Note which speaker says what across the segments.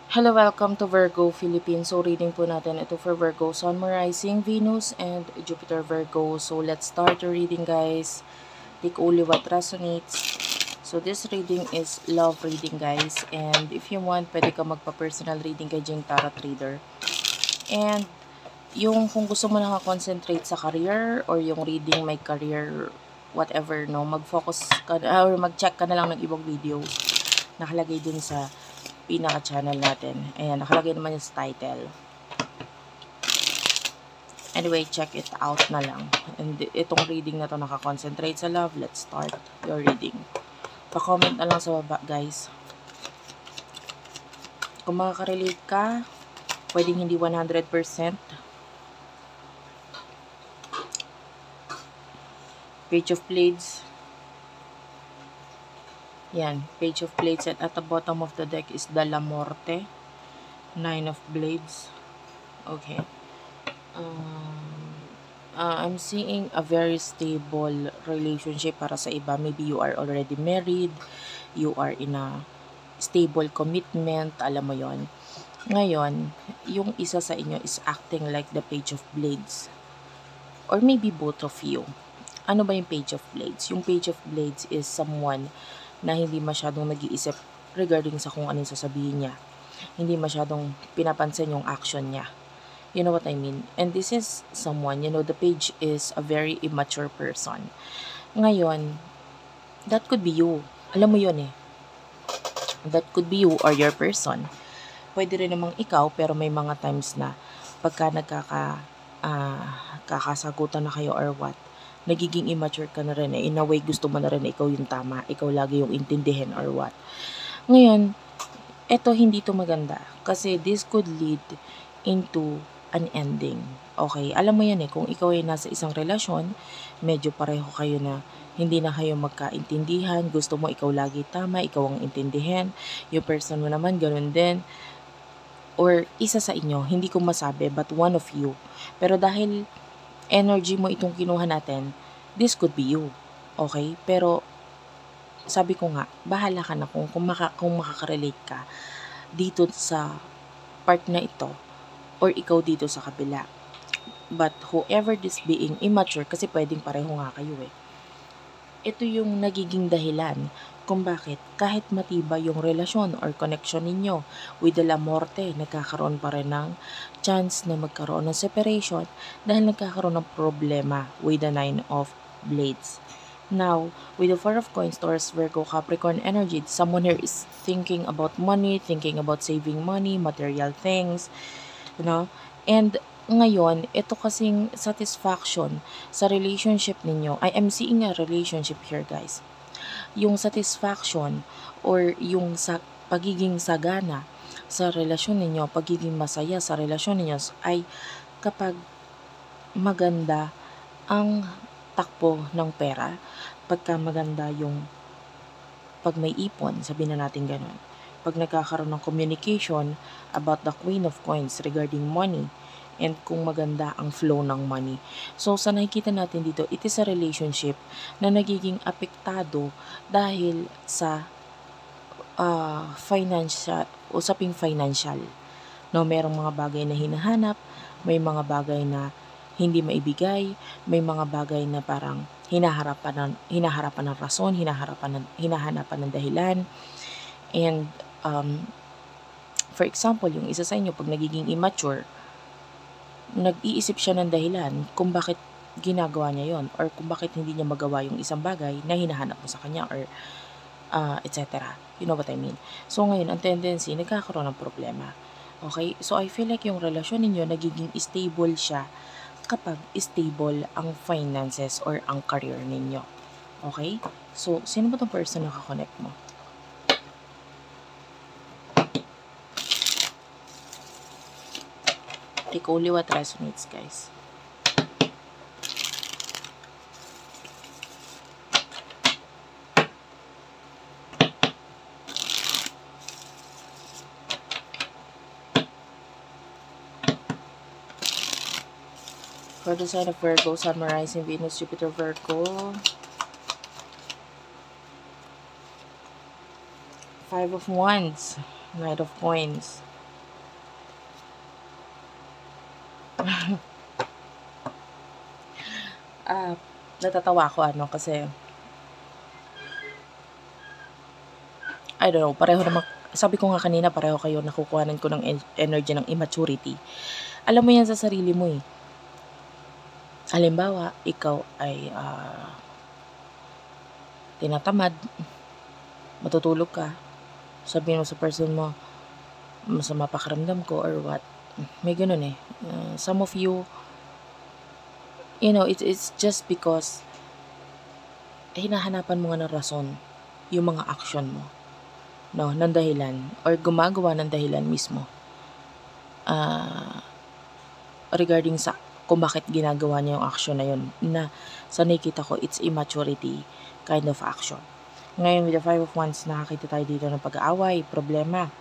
Speaker 1: Hello, welcome to Virgo Philippines. So, reading po natin ito for Virgo, Sun, Moon, Rising, Venus, and Jupiter Virgo. So, let's start the reading, guys. Take only what resonates. So, this reading is love reading, guys. And if you want, pwede ka magpa-personal reading kay Jing Tarot Reader. And, yung kung gusto mo nakakoncentrate sa career or yung reading may career, whatever, no, mag-focus ka or mag-check ka na lang ng ibang videos. Nakalagay dun sa pinaka-channel natin. Ayan, nakalagay naman yung title. Anyway, check it out na lang. And itong reading na to nakakonsentrate sa love. Let's start your reading. Pa-comment na lang sa baba, guys. Kung makaka-relate ka, pwedeng hindi 100%. Page of Blades. Yan, Page of Blades. And at the bottom of the deck is the La Morte. Nine of Blades. Okay. I'm seeing a very stable relationship para sa iba. Maybe you are already married, you are in a stable commitment, alam mo yon. Ngayon, yung isa sa inyo is acting like the Page of Blades. Or maybe both of you. Ano ba yung Page of Blades? Yung Page of Blades is someone na hindi masyadong nag-iisip regarding sa kung ano yung sasabihin niya. Hindi masyadong pinapansin yung action niya. You know what I mean? And this is someone, the page is a very immature person. Ngayon, that could be you. Alam mo yun eh. That could be you or your person. Pwede rin namang ikaw, pero may mga times na pagka kakasagutan na kayo or what, nagiging immature ka na rin eh. In a way, gusto mo na rin na ikaw yung tama. Ikaw lagi yung intindihin or what. Ngayon, eto hindi to maganda. Kasi this could lead into an ending. Okay, alam mo yan eh, kung ikaw ay nasa isang relasyon, medyo pareho kayo na hindi na kayo magkaintindihan, gusto mo ikaw lagi tama, ikaw ang intindihin, yung person mo naman ganun din, or isa sa inyo, hindi ko masabi, but one of you. Pero dahil energy mo itong kinuha natin, this could be you. Okay, pero sabi ko nga, bahala ka na kung makaka-relate ka dito sa part na ito, or ikaw dito sa kabila. But whoever this being immature, kasi pwedeng pareho nga kayo eh. Ito yung nagiging dahilan kung bakit kahit matibay yung relasyon or connection ninyo with the La Morte, nagkakaroon pa rin ng chance na magkaroon ng separation dahil nagkakaroon ng problema with the Nine of Blades. Now, with the Four of Coins, Taurus, Virgo, Capricorn energy, someone here is thinking about money, thinking about saving money, material things, and ngayon, ito kasing satisfaction sa relationship ninyo. I am seeing a relationship here, guys. Yung satisfaction or yung pagiging sagana sa relasyon ninyo, pagiging masaya sa relasyon ninyo ay kapag maganda ang takbo ng pera, pagka maganda yung pag may ipon, sabihin na natin ganun. Pag nagkakaroon ng communication about the Queen of Coins regarding money, and kung maganda ang flow ng money. So, sa nakikita natin dito, it is a relationship na nagiging apektado dahil sa usaping financial. No, merong mga bagay na hinahanap, may mga bagay na hindi maibigay, may mga bagay na parang hinaharapan ng rason, hinahanapan ng dahilan. And for example, yung isa sa inyo pag nagiging immature, nag-iisip siya ng dahilan kung bakit ginagawa niya yon or kung bakit hindi niya magawa yung isang bagay na hinahanap mo sa kanya or etc. You know what I mean? So ngayon, ang tendency, nagkakaroon ng problema. Okay? So I feel like yung relasyon ninyo nagiging stable siya kapag stable ang finances or ang career ninyo. Okay? So, sino ba itong person na kakonect mo? Take only what resonates, guys. For the sign of Virgo, Sun, Moon, Rising, Venus, Jupiter, Virgo. Five of Wands, Knight of Coins. Ah, natatawa ako kasi I don't know, pareho naman, sabi ko nga kanina, pareho kayo nakukuhanan ko ng energy ng immaturity. Alam mo yan sa sarili mo eh. Halimbawa, ikaw ay tinatamad, matutulog ka, sabihin mo sa person mo, masama pakiramdam ko or what. May ganun eh. Some of you, it's just because hinahanapan mo nga ng rason yung mga action mo. No, ng dahilan or gumagawa ng dahilan mismo regarding sa kung bakit ginagawa niya yung action na yun, na sa nakikita ko it's immaturity kind of action. Ngayon with the 5 of Wands, nakakita tayo dito ng pag-aaway, problema.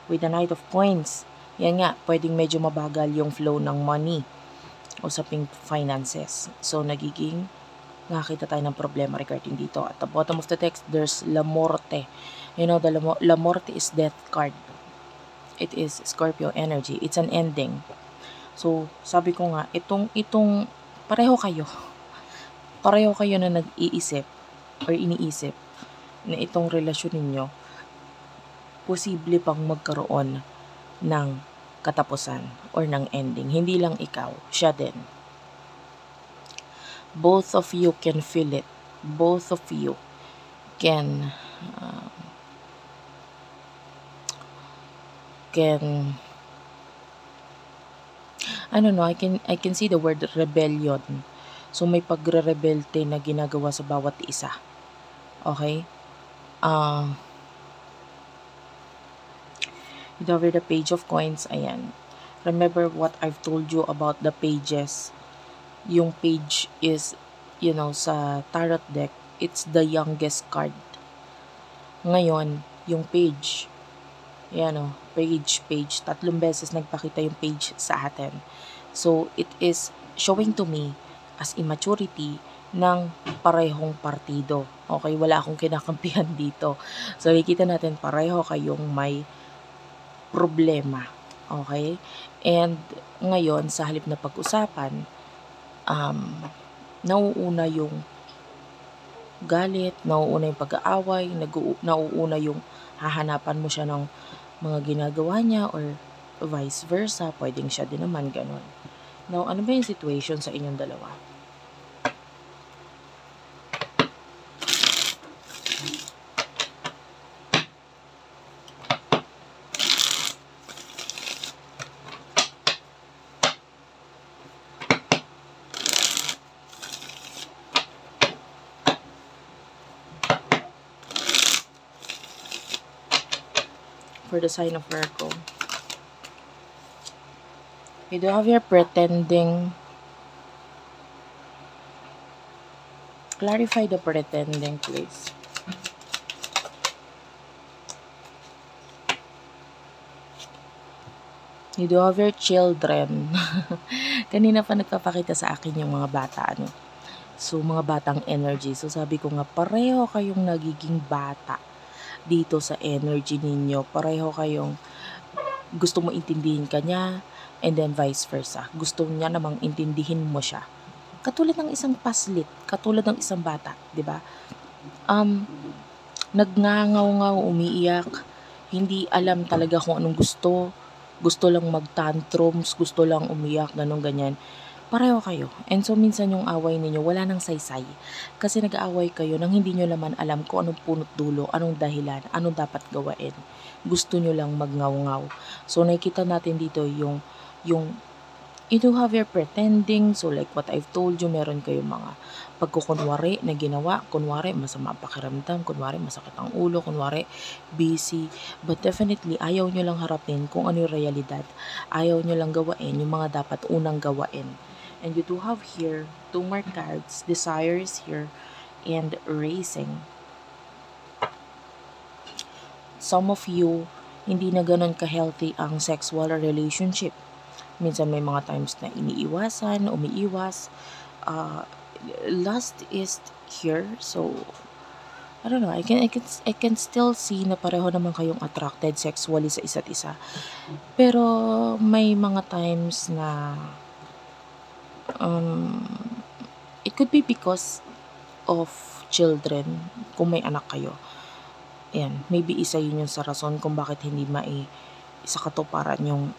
Speaker 1: With the Knight of Coins, yan nga, pwedeng medyo mabagal yung flow ng money, usaping finances. So nakakita tayo ng problema regarding dito. At the bottom of the text, there's La Morte. The La Morte is death card. It is Scorpio energy. It's an ending. So, sabi ko nga, itong pareho kayo na nag-iisip or iniisip na itong relasyon ninyo, posible pang magkaroon ng katapusan or ng ending. Hindi lang ikaw, siya din. Both of you can feel it. Both of you can I don't know, I can see the word rebellion. So may pagre-rebelte na ginagawa sa bawat isa. Okay? Over the Page of Coins, ayan. Remember what I've told you about the pages. Yung page is, sa tarot deck, it's the youngest card. Ngayon, yung page, page, 3 beses nagpakita yung page sa atin. So, it is showing to me as immaturity ng parehong partido. Okay, wala akong kinakampihan dito. So, nakikita natin pareho kayong may problema. Okay? And ngayon, sa halip na pag-usapan, nauuna yung galit, nauuna yung pag-aaway, nauuna yung hahanapan mo siya ng mga ginagawa niya or vice versa. Pwedeng siya din naman ganun. Now, ano ba yung situation sa inyong dalawa? For the sign of Virgo, you do have your pretending. Clarify the pretending, please. You do have your children. Kanina pa nagpapakita sa akin yung mga bata, So, mga batang energy. So, sabi ko nga, pareho kayong nagiging bata dito sa energy ninyo. Pareho kayong gusto mo intindihin ka niya, and then vice versa. Gusto niya namang intindihin mo siya. Katulad ng isang paslit, katulad ng isang bata, 'di ba? Nagngangaw-ngaw, umiiyak, hindi alam talaga kung anong gusto. Gusto lang mag-tantrums, gusto lang umiyak, ganun ganyan. Pareho kayo. And so, minsan yung away ninyo, wala nang saysay. Kasi nag-aaway kayo nang hindi nyo naman alam kung anong punot dulo, anong dahilan, anong dapat gawain. Gusto nyo lang magngaw-ngaw. So, nakikita natin dito yung you do have your pretending. So, like what I've told you, meron kayong mga pagkukunwari na ginawa. Kunwari, masama pakiramdam. Kunwari, masakit ang ulo. Kunwari, busy. But definitely, ayaw nyo lang harapin kung ano yung realidad. Ayaw nyo lang gawain yung mga dapat unang gawain. And you do have here 2 more cards. Desire is here and racing. Some of you, hindi na ganun ka-healthy ang sexual relationship. Minsan may mga times na iniiwasan, umiiwas. Lust is here. So, I don't know, I can still see na pareho naman kayong attracted sexually sa isa't isa. Pero may mga times na um, it could be because of children, kung may anak kayo. Ayan, maybe isa yun yung sa rason kung bakit hindi sa katuparan yung,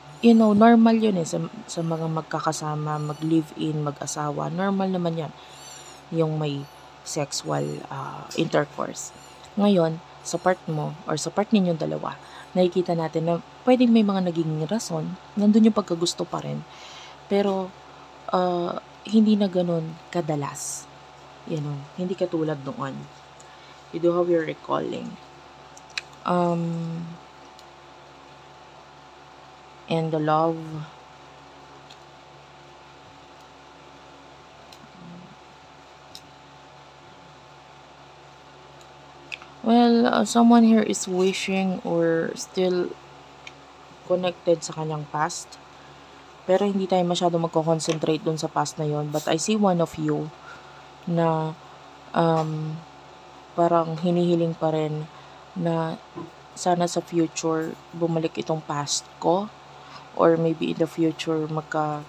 Speaker 1: normal yun sa mga magkakasama, mag-live-in, mag-asawa, normal naman yan, yung may sexual intercourse. Ngayon, sa part mo, or sa part ninyong dalawa, nakikita natin na pwedeng may mga naging rason, nandun yung pagkagusto pa rin, pero hindi na ganun kadalas. Hindi katulad noon. You do have your recalling. And the love, well, someone here is wishing or still connected sa kanyang past. Pero hindi tayo masyado magko-concentrate dun sa past na yon. But I see one of you na parang hinihiling pa rin na sana sa future bumalik itong past ko, or maybe in the future magkaroon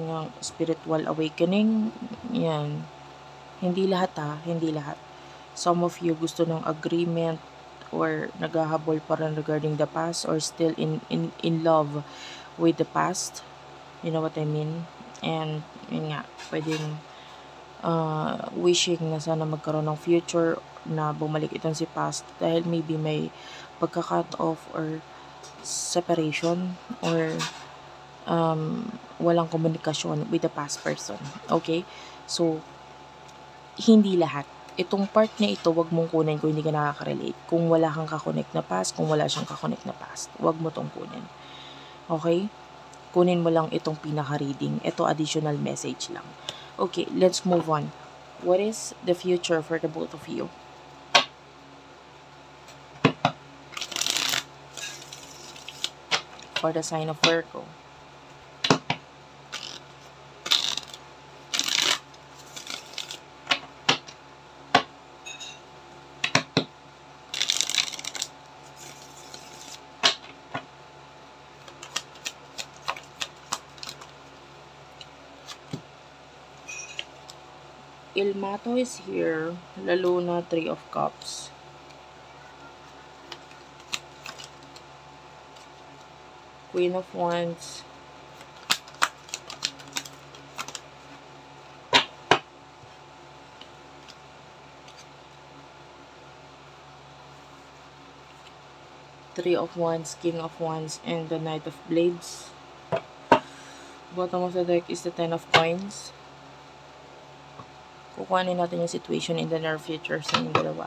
Speaker 1: ng spiritual awakening. Yan. Hindi lahat hindi lahat. Some of you gusto ng agreement or naghahabol pa rin regarding the past, or still in love with the past. You know what I mean? And yun nga, pwedeng wishing na sana magkaroon ng future na bumalik itong si past, dahil maybe may pagka-cut off or separation, or walang komunikasyon with the past person. Okay? So, hindi lahat. Itong part na ito, wag mong kunin kung hindi ka nakaka-relate. Kung wala kang kakonect na past, kung wala siyang kakonect na past, wag mo tong kunin. Okay? Kunin mo lang itong pinaka-reading. Ito additional message lang. Okay, let's move on. What is the future for the both of you? For the sign of Virgo. Il Mato is here. La Luna, 3 of Cups. Queen of Wands. Three of Wands, King of Wands, and the Knight of Blades. Bottom of the deck is the Ten of Coins. Kukuhanin natin yung situation in the near future sa inyong dalawa.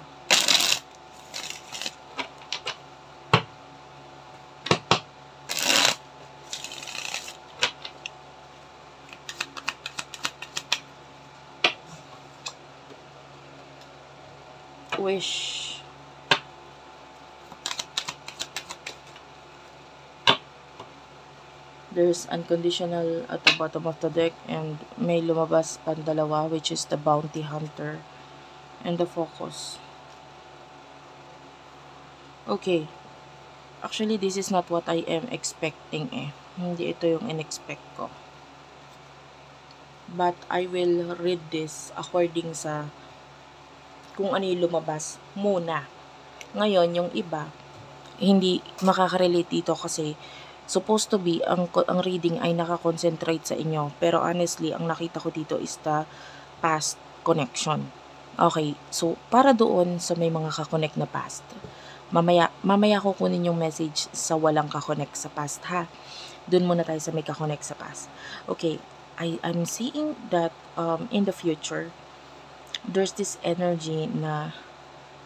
Speaker 1: Wish. There's unconditional at the bottom of the deck, and may lumabas pang dalawa, which is the Bounty Hunter and the Focus. Okay. Actually, this is not what I am expecting Hindi ito yung in-expect ko. But I will read this according sa kung ano yung lumabas muna. Ngayon, yung iba, hindi makaka-relate dito kasi supposed to be, ang reading ay nakakonsentrate sa inyo. Pero honestly, ang nakita ko dito is the past connection. Okay, so para doon sa may mga kakonect na past, mamaya ko kunin yung message sa walang kakonect sa past ha. Doon muna tayo sa may kakonect sa past. Okay, I'm seeing that in the future, there's this energy na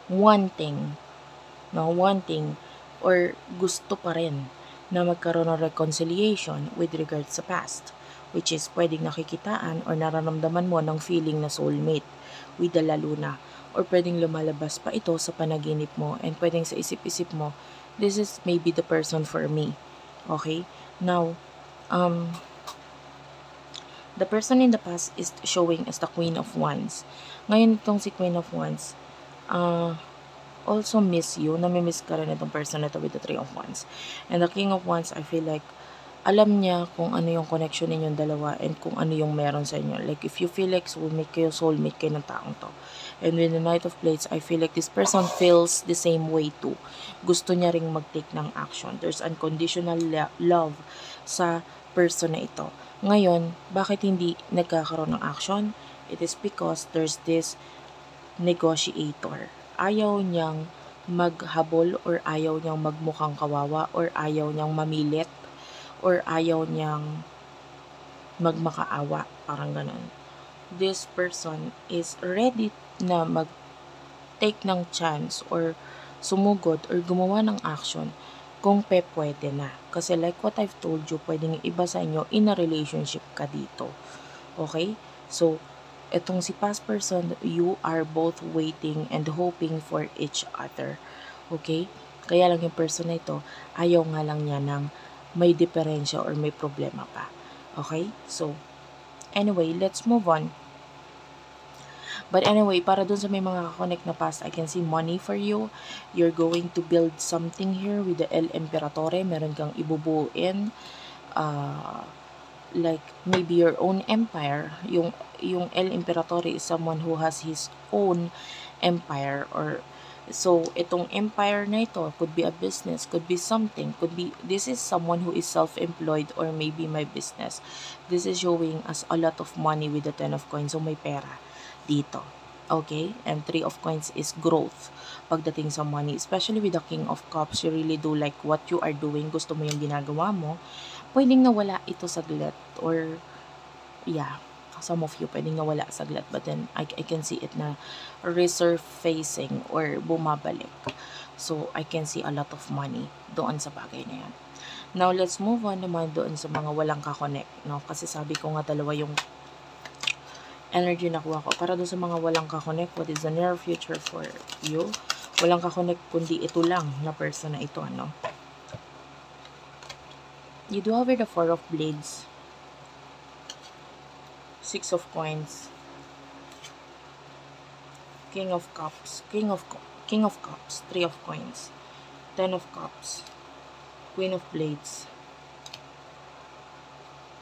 Speaker 1: wanting or gusto pa rin na magkaroon ng reconciliation with regards sa past, which is pwedeng nakikitaan or nararamdaman mo ng feeling na soulmate with the La Luna, or pwedeng lumalabas pa ito sa panaginip mo, and pwedeng sa isip-isip mo, this is maybe the person for me. Okay? Now, The person in the past is showing as the Queen of Wands. Ngayon itong si Queen of Wands, also miss you. Namimiss ka rin itong person na to with the Three of Wands. And the King of Wands, I feel like, alam niya kung ano yung connection ninyong dalawa and kung ano yung meron sa inyo. Like, if you feel like soulmate kayo ng taong to. And with the Knight of Plates, I feel like this person feels the same way too. Gusto niya ring mag-take ng action. There's unconditional love sa person na ito. Ngayon, bakit hindi nagkakaroon ng action? It is because there's this negotiator. Ayaw niyang maghabol or ayaw niyang magmukhang kawawa or ayaw niyang mamilit or ayaw niyang magmakaawa. Parang ganun. This person is ready na mag-take ng chance or sumugod or gumawa ng action kung pwede na. Kasi like what I've told you, pwedeng iba sa inyo, in a relationship ka dito. Okay? So, etong si past person, you are both waiting and hoping for each other. Okay? Kaya lang yung person na ito, ayaw nga lang niya ng may diferensya or may problema pa. Okay? So, anyway, let's move on. But anyway, para dun sa may mga connect na past, I can see money for you. You're going to build something here with the El Imperatore. Meron kang ibubuin. Like, maybe your own empire. Yung El Imperatore is someone who has his own empire. Or, so, itong empire na ito could be a business, could be something, could be, this is someone who is self-employed or maybe my business. This is showing us a lot of money with the 10 of coins. So, may pera dito. Okay? And 3 of coins is growth pagdating sa money. Especially with the King of Cups, you really do like what you are doing. Gusto mo yung ginagawa mo. Pwedeng nawala ito saglit. Or, yeah, some of you pwedeng nawala saglit. But then, I can see it na resurfacing or bumabalik. So, I can see a lot of money doon sa bagay na yan. Now, let's move on naman doon sa mga walang kakonect. No? Kasi sabi ko nga dalawa yung energy nakuha ko. Para doon sa mga walang kakonect, what is the near future for you? Walang kakonect, kundi ito lang na person na ito, ano? You do have the 4 of Blades, 6 of Coins, King of Cups, King of Cups, 3 of Coins, 10 of Cups, Queen of Blades,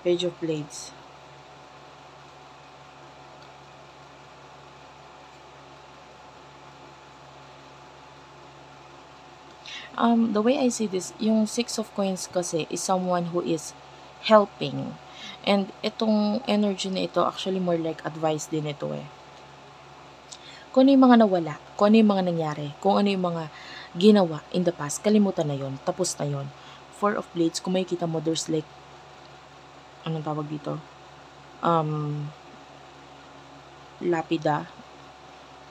Speaker 1: Page of Blades, the way I see this, yung 6 of Coins kasi is someone who is helping. And itong energy na ito, actually more like advice din ito eh. Kung ano yung mga nawala, kung ano yung mga nangyari, kung ano yung mga ginawa in the past, kalimutan na yon, tapos na yon. 4 of Blades, kung makikita mo, there's like, anong tawag dito? Lapida.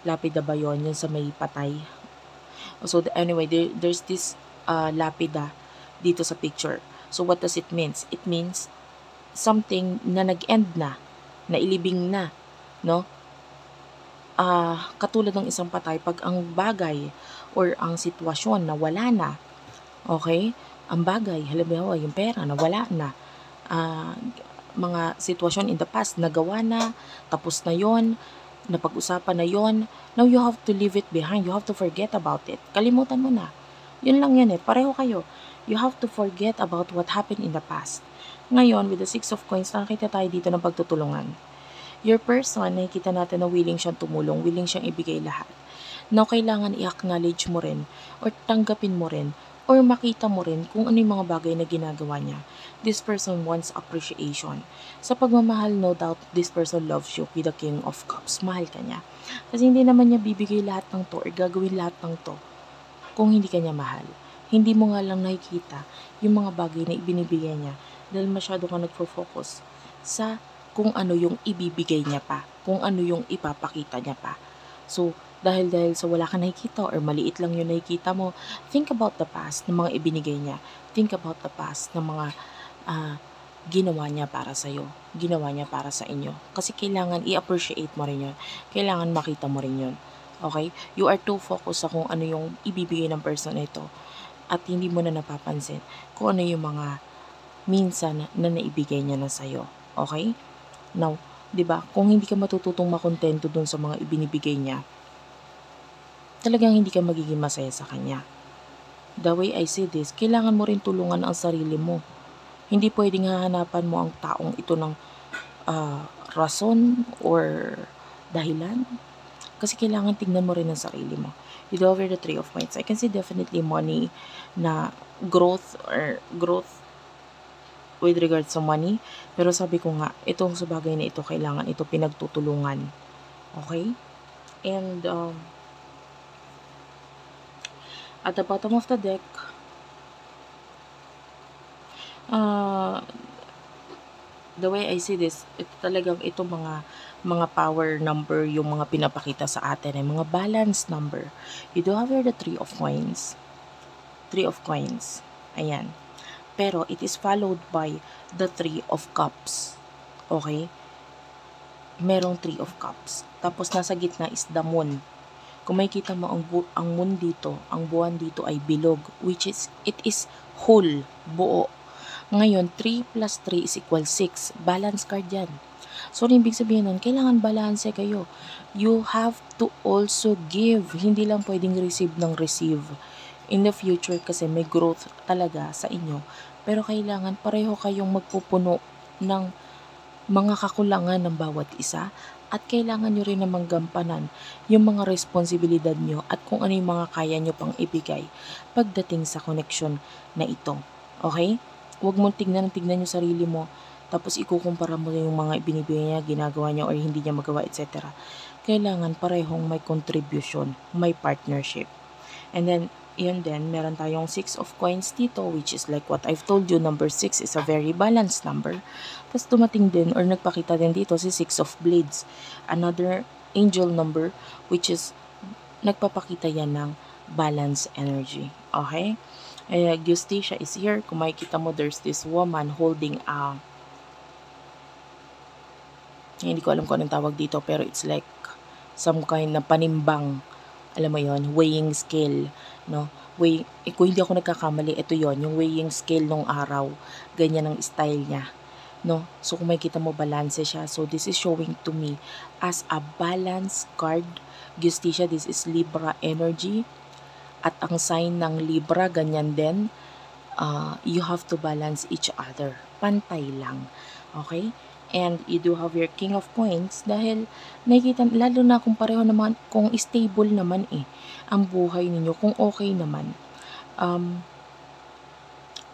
Speaker 1: Lapida ba yun? Yun sa may patay. So anyway, there's this lapida dito sa picture. So what does it mean? It means something na nag-end na ilibing na, no? Katulad ng isang patay, pag ang bagay or ang sitwasyon na wala na, okay? Ang bagay, halimbawa yung pera na wala na, mga sitwasyon in the past, nagawa na, tapos na yon, napag-usapan na yon, now you have to leave it behind. You have to forget about it. Kalimutan mo na. Yun lang yan eh. Pareho kayo. You have to forget about what happened in the past. Ngayon, with the 6 of Coins, nakakita tayo dito ng pagtutulungan. Your person, nakikita natin na willing siyang tumulong, willing siyang ibigay lahat. Now, kailangan i-acknowledge mo rin, or tanggapin mo rin, or makita mo rin kung ano yung mga bagay na ginagawa niya. This person wants appreciation. Sa pagmamahal, no doubt, this person loves you with the King of Cups. Mahal ka niya. Kasi hindi naman niya bibigay lahat ng to or gagawin lahat ng to kung hindi ka niya mahal. Hindi mo nga lang nakikita yung mga bagay na ibinibigay niya dahil masyado ka nagfo-focus sa kung ano yung ibibigay niya pa, kung ano yung ipapakita niya pa. So, dahil sa wala ka nakikita or maliit lang yung nakikita mo, think about the past ng mga ibinigay niya. Think about the past ng mga ginawa niya para sa'yo, ginawa niya para sa inyo. Kasi kailangan i-appreciate mo rin yun. Kailangan makita mo rin yun. Okay? You are too focused sa kung ano yung ibibigay ng person na ito at hindi mo na napapansin kung ano yung mga minsan na naibigay niya na sa'yo. Okay? Now, 'di ba? Kung hindi ka matututong makontento dun sa mga ibinibigay niya, talagang hindi ka magiging masaya sa kanya. The way I say this, kailangan mo rin tulungan ang sarili mo. Hindi pwedeng hahanapan mo ang taong ito ng rason or dahilan. Kasi kailangan tingnan mo rin ang sarili mo. You do over the 3 of Wands. I can see definitely money na growth with regards sa money. Pero sabi ko nga, itong sa bagay na ito, kailangan ito pinagtutulungan. Okay? And at the bottom of the deck, the way I see this, ito talagang itong mga power number yung mga pinapakita sa atin, ay mga balance number. You do have here the 3 of coins. 3 of coins. Ayan. Pero it is followed by the 3 of cups. Okay? Merong 3 of cups. Tapos nasa gitna is the moon. Kung makikita mo ang moon dito, ang buwan dito ay bilog, which is, it is whole, buo. Ngayon, 3 plus 3 is equal 6. Balance card yan. So, ibig sabihin nun, kailangan balanse kayo. You have to also give. Hindi lang pwedeng receive ng receive. In the future, kasi may growth talaga sa inyo. Pero kailangan pareho kayong magpupuno ng mga kakulangan ng bawat isa. At kailangan nyo rin namang gampanan yung mga responsibilidad nyo at kung ano yung mga kaya nyo pang ibigay pagdating sa connection na ito. Okay? Huwag mong tignan yung sarili mo, tapos ikukumpara mo yung mga ibinibigay niya, ginagawa niya, or hindi niya magawa, etc. Kailangan parehong may contribution, may partnership. And then, yun din, meron tayong 6 of coins dito, which is like what I've told you, number 6 is a very balanced number. Tapos dumating din, or nagpakita din dito, si 6 of blades. Another angel number, which is, nagpapakita yan ng balance energy. Okay? Justicia is here. Kung makikita mo, there's this woman holding a, hindi ko alam kung anong tawag dito, pero it's like some kind na panimbang, alam mo yon, weighing scale, no? Kung hindi ako nagkakamali, ito yon, yung weighing scale nung araw, ganyan ang style niya, no? So kung makikita mo, balance siya. So this is showing to me as a balance card. Justicia, this is Libra energy. At ang sign ng Libra, ganyan din. You have to balance each other. Pantay lang. Okay? And you do have your King of Coins dahil nakikita, lalo na kung pareho naman, kung stable naman ang buhay ninyo, kung okay naman.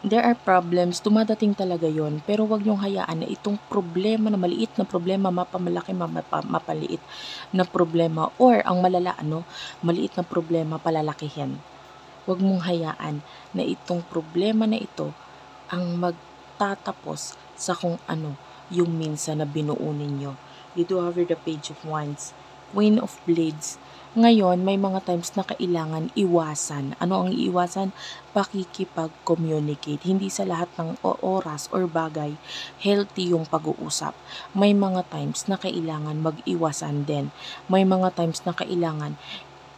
Speaker 1: There are problems, dumadating talaga yon, pero wag niyong hayaan na itong problema na maliit na problema, mapamalaki, mapaliit na problema, or ang malala, maliit na problema, palalakihin. Wag mong hayaan na itong problema na ito ang magtatapos sa kung ano yung minsan na binuo ninyo. You do have the Page of Wands, Queen of Blades. Ngayon, may mga times na kailangan iwasan. Ano ang iiwasan? Pakikipag-communicate. Hindi sa lahat ng oras or bagay, healthy yung pag-uusap. May mga times na kailangan mag-iwasan din. May mga times na kailangan,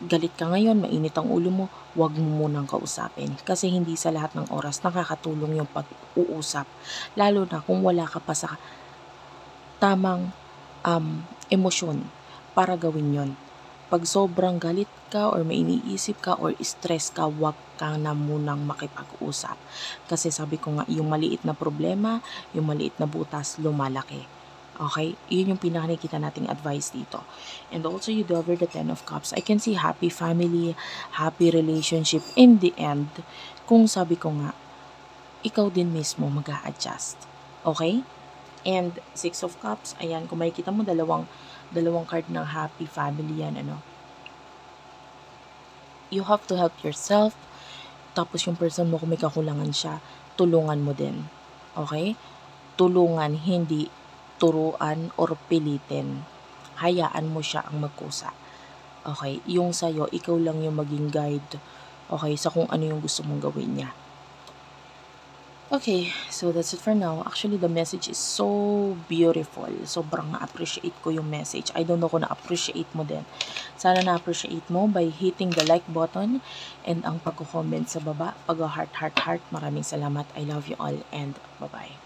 Speaker 1: galit ka ngayon, mainit ang ulo mo, huwag mo munang kausapin. Kasi hindi sa lahat ng oras nakakatulong yung pag-uusap. Lalo na kung wala ka pa sa tamang emosyon para gawin yon. Pag sobrang galit ka or may iniisip ka or stress ka, huwag ka na munang makipag-usap. Kasi sabi ko nga, yung maliit na problema, yung maliit na butas, lumalaki. Okay? Yun yung pinakikita nating advice dito. And also, you do over the 10 of Cups. I can see happy family, happy relationship in the end. Kung sabi ko nga, ikaw din mismo mag-a-adjust. Okay? And 6 of Cups, ayan, kung makikita mo, dalawang card ng happy family yan, You have to help yourself. Tapos yung person mo, kung may kakulangan siya, tulungan mo din. Okay? Tulungan, hindi turuan or pilitin. Hayaan mo siya ang magkusa. Okay? Yung sa'yo, ikaw lang yung maging guide. Okay? Sa kung ano yung gusto mong gawin niya. Okay, so that's it for now. Actually, the message is so beautiful. Sobrang na-appreciate ko yung message. I don't know kung na-appreciate mo din. Sana na-appreciate mo by hitting the like button and ang pag-comment sa baba. Pag-heart. Maraming salamat. I love you all and bye-bye.